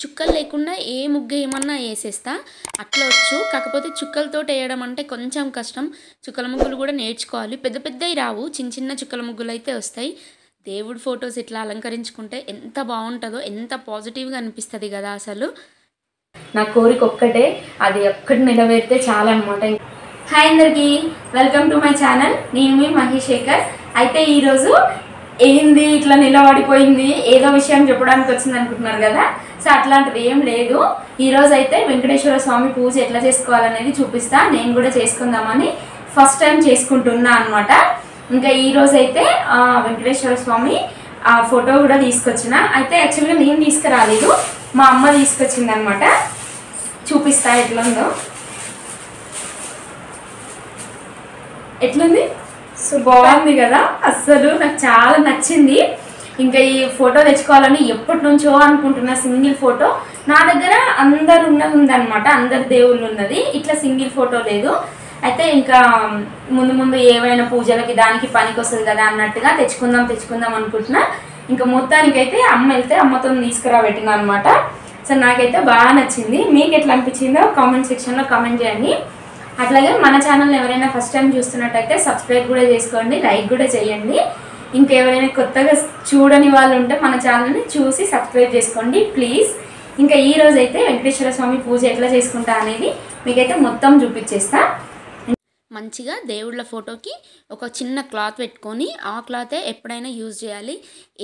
చుక్కలు లేకుండా ఏ ముగ్గు ఏమన్నా వేసేస్తా అట్లా వచ్చు. కాకపోతే చుక్కలతో వేయడం అంటే కొంచెం కష్టం. చుక్కల ముగ్గులు కూడా నేర్చుకోవాలి. పెద్ద పెద్దవి రావు, చిన్న చిన్న చుక్కల ముగ్గులు అయితే వస్తాయి. దేవుడి ఫొటోస్ ఇట్లా అలంకరించుకుంటే ఎంత బాగుంటుందో, ఎంత పాజిటివ్గా అనిపిస్తుంది కదా అసలు. నా కోరిక ఒక్కటే, అది ఒక్కటి నెరవేరితే చాలా అనమాట. హాయ్ అందరికీ, వెల్కమ్ టు మై ఛానల్. నేను మీ మహేశేఖర్. అయితే ఈరోజు ఏంది ఇట్లా నిలబడిపోయింది, ఏదో విషయం చెప్పడానికి వచ్చింది అనుకుంటున్నారు కదా. సో అట్లాంటిది ఏం లేదు. ఈరోజు అయితే వెంకటేశ్వర స్వామి పూజ ఎట్లా చేసుకోవాలనేది చూపిస్తా. నేను కూడా చేసుకుందామని ఫస్ట్ టైం చేసుకుంటున్నా అనమాట. ఇంకా ఈరోజు అయితే వెంకటేశ్వర స్వామి ఆ ఫోటో కూడా తీసుకొచ్చిన. అయితే యాక్చువల్గా నేను తీసుకురాలేదు, మా అమ్మ తీసుకొచ్చింది అనమాట. చూపిస్తా ఎట్లుందో. ఎట్లుంది? సో బాగుంది కదా, అస్సలు నాకు చాలా నచ్చింది. ఇంకా ఈ ఫోటో తెచ్చుకోవాలని ఎప్పటి నుంచో అనుకుంటున్నా. సింగిల్ ఫోటో నా దగ్గర అందరు ఉన్నది ఉందన్నమాట, అందరు దేవుళ్ళు ఉన్నది, ఇట్లా సింగిల్ ఫోటో లేదు. అయితే ఇంకా ముందు ముందు ఏవైనా పూజలకి దానికి పనికి వస్తుంది కదా అన్నట్టుగా తెచ్చుకుందాం అనుకుంటున్నా. ఇంకా మొత్తానికైతే అమ్మ వెళ్తే అమ్మతో తీసుకురాబెట్టినా అనమాట. సో నాకైతే బాగా నచ్చింది. మీకు ఎట్లా అనిపించిందో కామెంట్ సెక్షన్లో కామెంట్ చేయండి. అట్లాగే మన ఛానల్ ఎవరైనా ఫస్ట్ టైం చూస్తున్నట్టయితే సబ్స్క్రైబ్ కూడా చేసుకోండి, లైక్ కూడా చేయండి. ఇంకెవరైనా కొత్తగా చూడని వాళ్ళు ఉంటే మన ఛానల్ని చూసి సబ్స్క్రైబ్ చేసుకోండి ప్లీజ్. ఇంకా ఈరోజు అయితే వెంకటేశ్వర స్వామి పూజ ఎట్లా చేసుకుంటా అనేది మీకైతే మొత్తం చూపించేస్తా. మంచిగా దేవుళ్ళ ఫోటోకి ఒక చిన్న క్లాత్ పెట్టుకొని, ఆ క్లాతే ఎప్పుడైనా యూజ్ చేయాలి.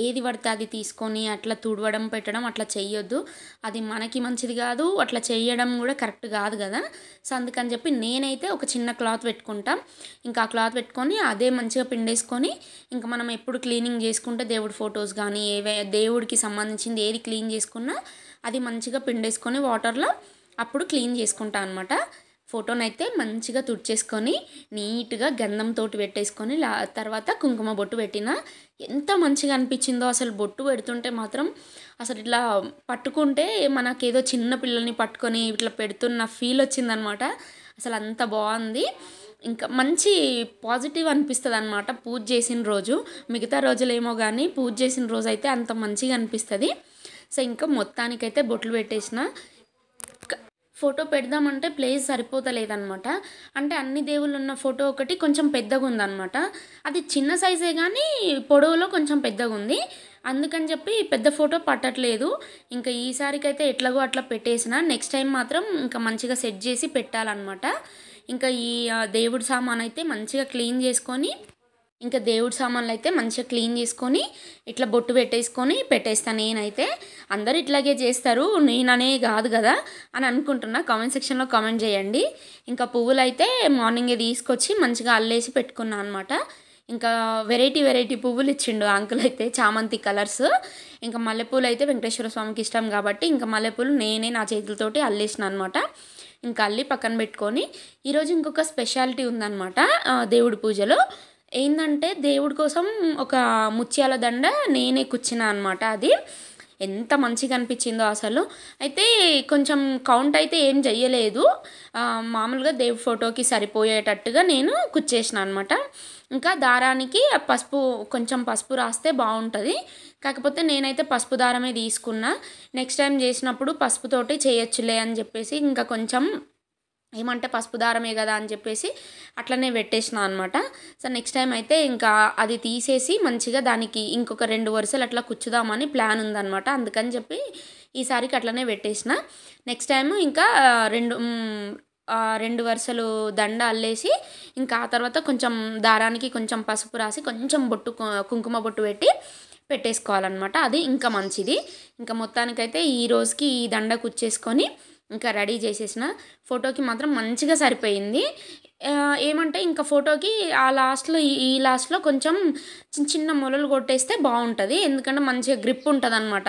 ఏది పడితే అది తీసుకొని అట్లా తుడవడం పెట్టడం అట్లా చెయ్యొద్దు. అది మనకి మంచిది కాదు, అట్లా చేయడం కూడా కరెక్ట్ కాదు కదా. సో అందుకని చెప్పి నేనైతే ఒక చిన్న క్లాత్ పెట్టుకుంటాం. ఇంకా ఆ క్లాత్ పెట్టుకొని అదే మంచిగా పిండేసుకొని, ఇంకా మనం ఎప్పుడు క్లీనింగ్ చేసుకుంటే దేవుడి ఫొటోస్ కానీ దేవుడికి సంబంధించింది ఏది క్లీన్ చేసుకున్నా అది మంచిగా పిండేసుకొని వాటర్లో అప్పుడు క్లీన్ చేసుకుంటా అనమాట. ఫోటోనైతే మంచిగా తుడిచేసుకొని నీట్గా గంధంతో పెట్టేసుకొని తర్వాత కుంకుమ బొట్టు పెట్టిన. ఎంత మంచిగా అనిపించిందో అసలు. బొట్టు పెడుతుంటే మాత్రం అసలు ఇట్లా పట్టుకుంటే మనకేదో చిన్న పిల్లల్ని పట్టుకొని ఇట్లా పెడుతున్న ఫీల్ వచ్చిందనమాట. అసలు అంత బాగుంది. ఇంకా మంచి పాజిటివ్ అనిపిస్తుంది అనమాట పూజ చేసిన రోజు. మిగతా రోజులేమో కానీ పూజ చేసిన రోజు అయితే అంత మంచిగా అనిపిస్తుంది. సో ఇంకా మొత్తానికైతే బొట్లు పెట్టేసిన. ఫోటో పెడదామంటే ప్లేస్ సరిపోతలేదన్నమాట. అంటే అన్ని దేవుళ్ళు ఉన్న ఫోటో ఒకటి కొంచెం పెద్దగా ఉందన్నమాట. అది చిన్న సైజే కానీ పొడవులో కొంచెం పెద్దగా ఉంది. అందుకని చెప్పి పెద్ద ఫోటో పట్టట్లేదు. ఇంకా ఈసారికైతే ఎట్లాగో అట్లా పెట్టేసిన. నెక్స్ట్ టైం మాత్రం ఇంకా మంచిగా సెట్ చేసి పెట్టాలన్నమాట. ఇంకా ఈ దేవుడి సామాన్ అయితే మంచిగా క్లీన్ చేసుకొని, ఇంకా దేవుడి సామాన్లు అయితే మంచిగా క్లీన్ చేసుకొని ఇట్లా బొట్టు పెట్టేసుకొని పెట్టేస్తాను. నేనైతే అందరు ఇట్లాగే చేస్తారు, నేననే కాదు కదా అని అనుకుంటున్నా. కామెంట్ సెక్షన్లో కామెంట్ చేయండి. ఇంకా పువ్వులు అయితే మార్నింగే తీసుకొచ్చి మంచిగా అల్లేసి పెట్టుకున్నాను అనమాట. ఇంకా వెరైటీ పువ్వులు ఇచ్చిండు అంకుల్ అయితే, చామంతి కలర్స్. ఇంకా మల్లెపూలు అయితే వెంకటేశ్వర స్వామికి ఇష్టం కాబట్టి ఇంకా మల్లెపూలు నేనే నా చేతులతోటి అల్లేసిన అనమాట. ఇంకా అల్లి పక్కన పెట్టుకొని, ఈరోజు ఇంకొక స్పెషాలిటీ ఉందన్నమాట దేవుడి పూజలో. ఏంటంటే దేవుడి కోసం ఒక ముత్యాల దండ నేనే కుచ్చిన అనమాట. అది ఎంత మంచిగా అనిపించిందో అసలు. అయితే కొంచెం కౌంట్ అయితే ఏం చెయ్యలేదు, మామూలుగా దేవుడి ఫోటోకి సరిపోయేటట్టుగా నేను కుచ్చేసిన అనమాట. ఇంకా దారానికి కొంచెం పసుపు రాస్తే బాగుంటుంది. కాకపోతే నేనైతే పసుపు దారమే తీసుకున్నా. నెక్స్ట్ టైం చేసినప్పుడు పసుపుతోటి చేయొచ్చులే అని చెప్పేసి ఇంకా కొంచెం ఏమంటే పసుపు దారమే కదా అని చెప్పేసి అట్లనే పెట్టేసిన అనమాట. సో నెక్స్ట్ టైం అయితే ఇంకా అది తీసేసి మంచిగా దానికి ఇంకొక 2 వరుసలు అట్లా కుచ్చుదామని ప్లాన్ ఉందన్నమాట. అందుకని చెప్పి ఈసారికి అట్లనే పెట్టేసిన. నెక్స్ట్ టైము ఇంకా 2 వరుసలు దండ అల్లేసి, ఇంకా ఆ తర్వాత కొంచెం దారానికి కొంచెం పసుపు రాసి కొంచెం కుంకుమ బొట్టు పెట్టేసుకోవాలన్నమాట. అది ఇంకా మంచిది. ఇంకా మొత్తానికైతే ఈ రోజుకి ఈ దండ కుచ్చేసుకొని ఇంకా రెడీ చేసేసిన. ఫోటోకి మాత్రం మంచిగా సరిపోయింది. ఏమంటే ఇంకా ఫోటోకి ఆ లాస్ట్లో ఈ లాస్ట్లో కొంచెం చిన్న మొలలు కొట్టేస్తే బాగుంటుంది. ఎందుకంటే మంచిగా గ్రిప్ ఉంటుంది అనమాట,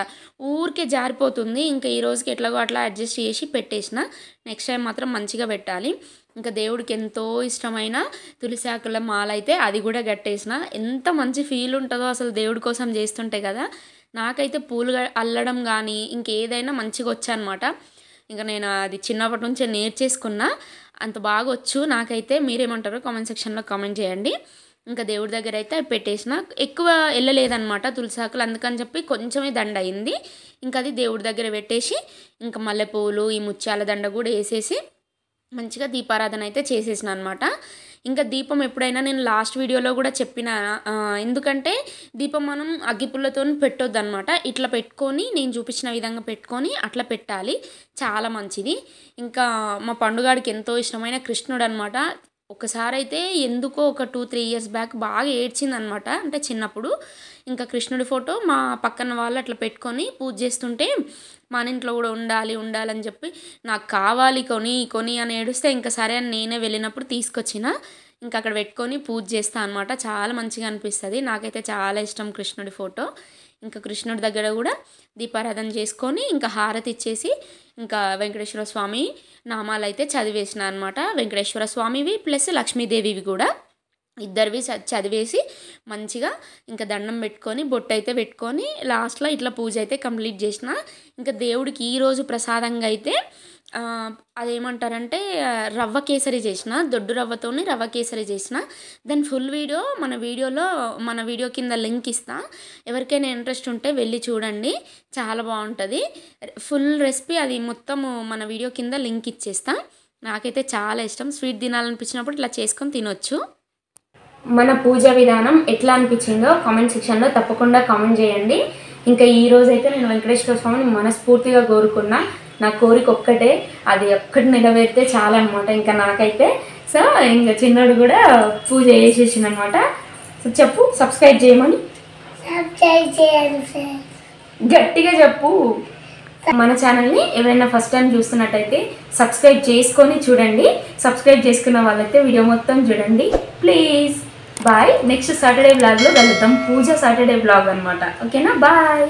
ఊరికే జారిపోతుంది. ఇంకా ఈ రోజుకి ఎట్లాగో అట్లా అడ్జస్ట్ చేసి పెట్టేసిన. నెక్స్ట్ టైం మాత్రం మంచిగా పెట్టాలి. ఇంకా దేవుడికి ఎంతో ఇష్టమైన తులసి ఆకుల మాల అయితే అది కూడా కట్టేసిన. ఎంత మంచి ఫీల్ ఉంటుందో అసలు దేవుడి కోసం చేస్తుంటే కదా. నాకైతే పూలు అల్లడం కానీ ఇంకేదైనా మంచిగా వచ్చనమాట. ఇంకా నేను అది చిన్నప్పటి నుంచే నేర్చేసుకున్నా, అంత బాగా వచ్చు నాకైతే. మీరేమంటారో కామెంట్ సెక్షన్లో కామెంట్ చేయండి. ఇంకా దేవుడి దగ్గర అయితే పెట్టేసిన. ఎక్కువ వెళ్ళలేదన్నమాట తులసాకులు, అందుకని చెప్పి కొంచెమే దండ అయింది. ఇంకా అది దేవుడి దగ్గర పెట్టేసి ఇంకా మల్లెపూలు ఈ ముత్యాల దండ కూడా వేసేసి మంచిగా దీపారాధన అయితే చేసేసిన అనమాట. ఇంకా దీపం ఎప్పుడైనా నేను లాస్ట్ వీడియోలో కూడా చెప్పిన, ఎందుకంటే దీపం మనం అగ్గిపుల్లతో పెట్టొద్దు అనమాట. ఇట్లా పెట్టుకొని నేను చూపించిన విధంగా పెట్టుకొని అట్లా పెట్టాలి, చాలా మంచిది. ఇంకా మా పండుగాడికి ఎంతో ఇష్టమైన కృష్ణుడు అనమాట. ఒకసారి అయితే ఎందుకో ఒక 2-3 ఇయర్స్ బ్యాక్ బాగా ఏడ్చిందనమాట, అంటే చిన్నప్పుడు. ఇంకా కృష్ణుడి ఫోటో మా పక్కన వాళ్ళు అట్లా పెట్టుకొని పూజ చేస్తుంటే మన ఇంట్లో కూడా ఉండాలని చెప్పి నాకు కావాలి కొని అని ఏడుస్తే ఇంకా సరే అని నేనే వెళ్ళినప్పుడు తీసుకొచ్చిన. ఇంకా అక్కడ పెట్టుకొని పూజ చేస్తాను అనమాట. చాలా మంచిగా అనిపిస్తుంది, నాకైతే చాలా ఇష్టం కృష్ణుడి ఫోటో. ఇంకా కృష్ణుడి దగ్గర కూడా దీపారాధన చేసుకొని ఇంకా హారతి ఇచ్చేసి ఇంకా వెంకటేశ్వర స్వామి నామాలు అయితే చదివేసిన అనమాట. వెంకటేశ్వర స్వామివి ప్లస్ లక్ష్మీదేవివి కూడా ఇద్దరివి చదివేసి మంచిగా ఇంకా దండం పెట్టుకొని బొట్టు అయితే పెట్టుకొని లాస్ట్లో ఇట్లా పూజ అయితే కంప్లీట్ చేసిన. ఇంకా దేవుడికి ఈరోజు ప్రసాదంగా అయితే అదేమంటారంటే రవ్వ కేసరి చేసిన, దొడ్డు రవ్వతోని రవ్వ కేసరి చేసిన. దాని ఫుల్ వీడియో మన వీడియో కింద లింక్ ఇస్తా, ఎవరికైనా ఇంట్రెస్ట్ ఉంటే వెళ్ళి చూడండి, చాలా బాగుంటుంది. ఫుల్ రెసిపీ అది మొత్తము మన వీడియో కింద లింక్ ఇచ్చేస్తా. నాకైతే చాలా ఇష్టం, స్వీట్ తినాలనిపించినప్పుడు ఇట్లా చేసుకొని తినొచ్చు. మన పూజ విధానం ఎట్లా అనిపించిందో కామెంట్ సెక్షన్లో తప్పకుండా కామెంట్ చేయండి. ఇంకా ఈరోజు అయితే నేను వెంకటేశ్వర స్వామిని మనస్ఫూర్తిగా కోరుకున్నా. నా కోరిక ఒక్కటే, అది ఒక్కటి నెరవేరితే చాలా అనమాట ఇంకా నాకైతే. సో ఇంకా చిన్నోడు కూడా పూజ చేసేసిన అనమాట. సో చెప్పు, సబ్స్క్రైబ్ చేయమని గట్టిగా చెప్పు. మన ఛానల్ని ఎవరైనా ఫస్ట్ టైం చూస్తున్నట్టయితే సబ్స్క్రైబ్ చేసుకొని చూడండి. సబ్స్క్రైబ్ చేసుకున్న వాళ్ళైతే వీడియో మొత్తం చూడండి ప్లీజ్. బాయ్. నెక్స్ట్ సాటర్డే వ్లాగ్లో కలుద్దాం, పూజ సాటర్డే వ్లాగ్ అనమాట. ఓకేనా, బాయ్.